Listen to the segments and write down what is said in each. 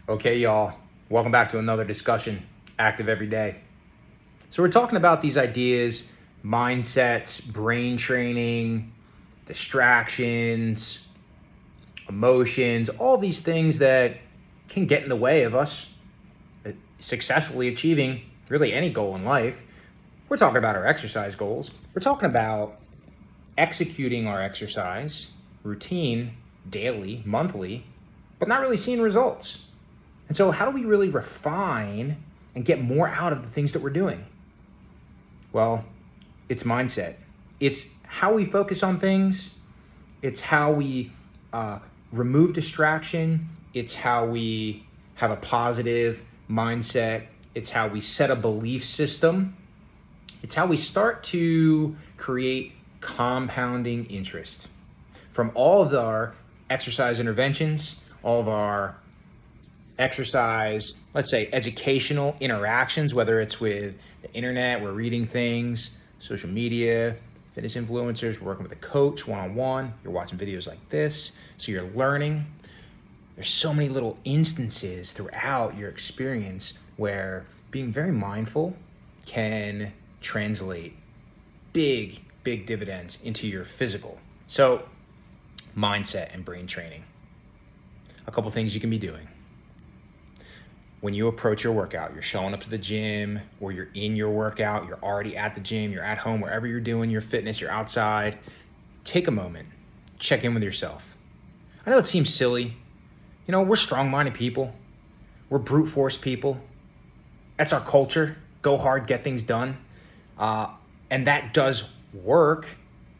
Okay, y'all, welcome back to another discussion, Active Every Day. So we're talking about these ideas, mindsets, brain training, distractions, emotions, all these things that can get in the way of us successfully achieving really any goal in life. We're talking about our exercise goals. We're talking about executing our exercise routine daily, monthly, but not really seeing results. And so how do we really refine and get more out of the things that we're doing? Well, it's mindset. It's how we focus on things. It's how we remove distraction. It's how we have a positive mindset. It's how we set a belief system. It's how we start to create compounding interest from all of our exercise interventions, all of our exercise, let's say educational interactions, whether it's with the internet, we're reading things, social media, fitness influencers, we're working with a coach one-on-one, you're watching videos like this, so you're learning. There's so many little instances throughout your experience where being very mindful can translate big dividends into your physical. So mindset and brain training. A couple things you can be doing. When you approach your workout, you're showing up to the gym or you're in your workout, you're already at the gym, you're at home, wherever you're doing your fitness, you're outside, take a moment, check in with yourself. I know it seems silly. You know, we're strong-minded people. We're brute force people. That's our culture. Go hard, get things done. And that does work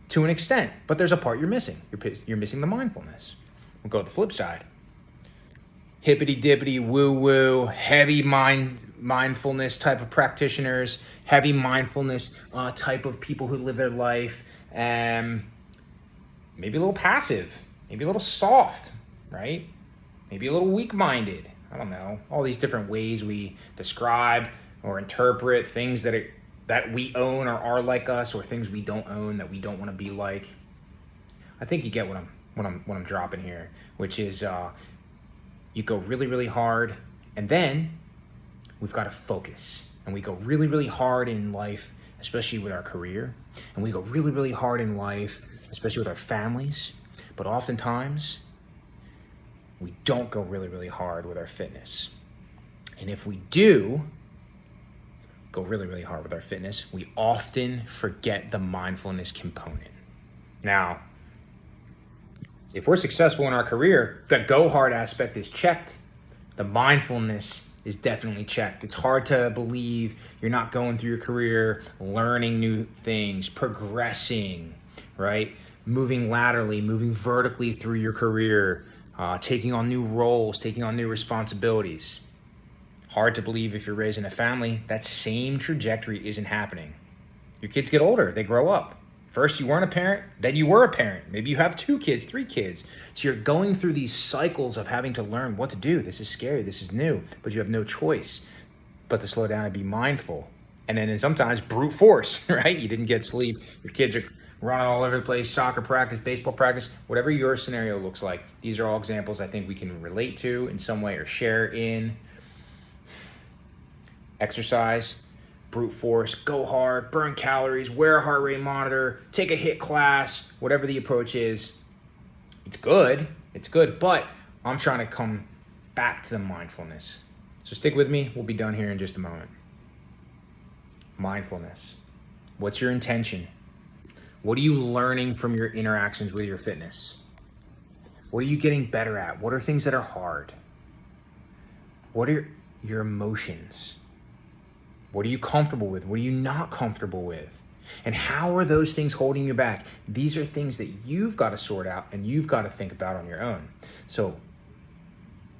to an extent, but there's a part you're missing. You're missing the mindfulness. We'll go to the flip side. Hippity-dippity, woo-woo, heavy mindfulness type of practitioners, heavy mindfulness type of people who live their life, maybe a little passive, maybe a little soft, right? Maybe a little weak-minded. I don't know. All these different ways we describe or interpret things that we own or are like us, or things we don't own that we don't want to be like. I think you get what I'm dropping here, which is you go really hard, and then we've got to focus. And we go really hard in life, especially with our career. And we go really hard in life, especially with our families. But oftentimes, we don't go really hard with our fitness. And if we do go really hard with our fitness, we often forget the mindfulness component. Now, if we're successful in our career, the go hard aspect is checked. The mindfulness is definitely checked. It's hard to believe you're not going through your career, learning new things, progressing, right? Moving laterally, moving vertically through your career, taking on new roles, taking on new responsibilities. Hard to believe if you're raising a family, that same trajectory isn't happening. Your kids get older, they grow up. First, you weren't a parent, then you were a parent. Maybe you have 2 kids, 3 kids. So you're going through these cycles of having to learn what to do. This is scary, this is new, but you have no choice but to slow down and be mindful. And then sometimes brute force, right? You didn't get sleep, your kids are running all over the place, soccer practice, baseball practice, whatever your scenario looks like. These are all examples I think we can relate to in some way or share in. Exercise, brute force, go hard, burn calories, wear a heart rate monitor, take a HIIT class, whatever the approach is. It's good, but I'm trying to come back to the mindfulness. So stick with me, we'll be done here in just a moment. Mindfulness. What's your intention? What are you learning from your interactions with your fitness? What are you getting better at? What are things that are hard? What are your emotions? What are you comfortable with? What are you not comfortable with? And how are those things holding you back? These are things that you've got to sort out and you've got to think about on your own. So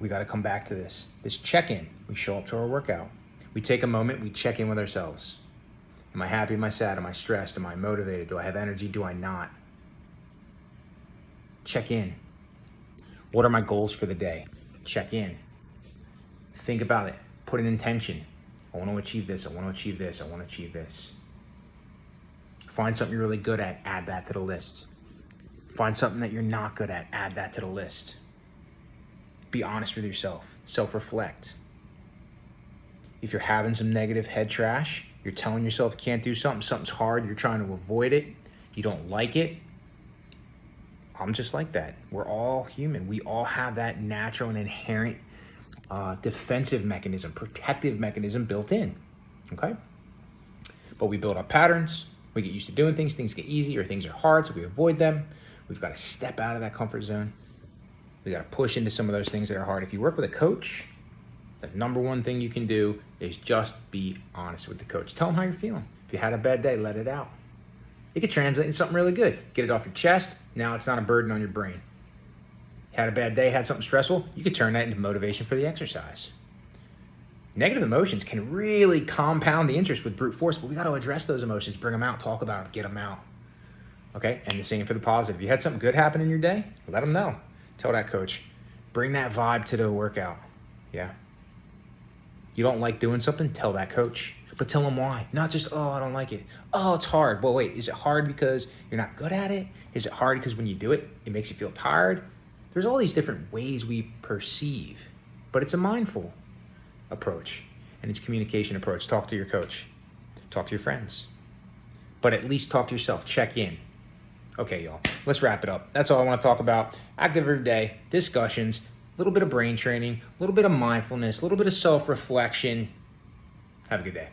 we got to come back to this check-in. We show up to our workout. We take a moment, we check in with ourselves. Am I happy? Am I sad? Am I stressed? Am I motivated? Do I have energy? Do I not? Check in. What are my goals for the day? Check in. Think about it. Put an intention. I want to achieve this. I want to achieve this. I want to achieve this. Find something you're really good at. Add that to the list. Find something that you're not good at. Add that to the list. Be honest with yourself. Self-reflect. If you're having some negative head trash, you're telling yourself you can't do something, something's hard, you're trying to avoid it, you don't like it, I'm just like that. We're all human. We all have that natural and inherent defensive mechanism, protective mechanism built in, okay? But we build up patterns, we get used to doing things get easy or things are hard, so we avoid them. We've got to step out of that comfort zone. We got to push into some of those things that are hard. If you work with a coach, the number one thing you can do is just be honest with the coach. Tell them how you're feeling. If you had a bad day, let it out. It could translate into something really good. Get it off your chest. Now it's not a burden on your brain. Had a bad day, had something stressful, you could turn that into motivation for the exercise. Negative emotions can really compound the interest with brute force, but we got to address those emotions, bring them out, talk about them, get them out. Okay, and the same for the positive. You had something good happen in your day, let them know. Tell that coach, bring that vibe to the workout. Yeah. You don't like doing something, tell that coach. But tell them why. Not just, oh, I don't like it. Oh, it's hard. Well, wait, is it hard because you're not good at it? Is it hard because when you do it, it makes you feel tired? There's all these different ways we perceive, but it's a mindful approach and it's communication approach. Talk to your coach, talk to your friends, but at least talk to yourself, check in. Okay, y'all, let's wrap it up. That's all I want to talk about. Active everyday discussions, a little bit of brain training, a little bit of mindfulness, a little bit of self-reflection. Have a good day.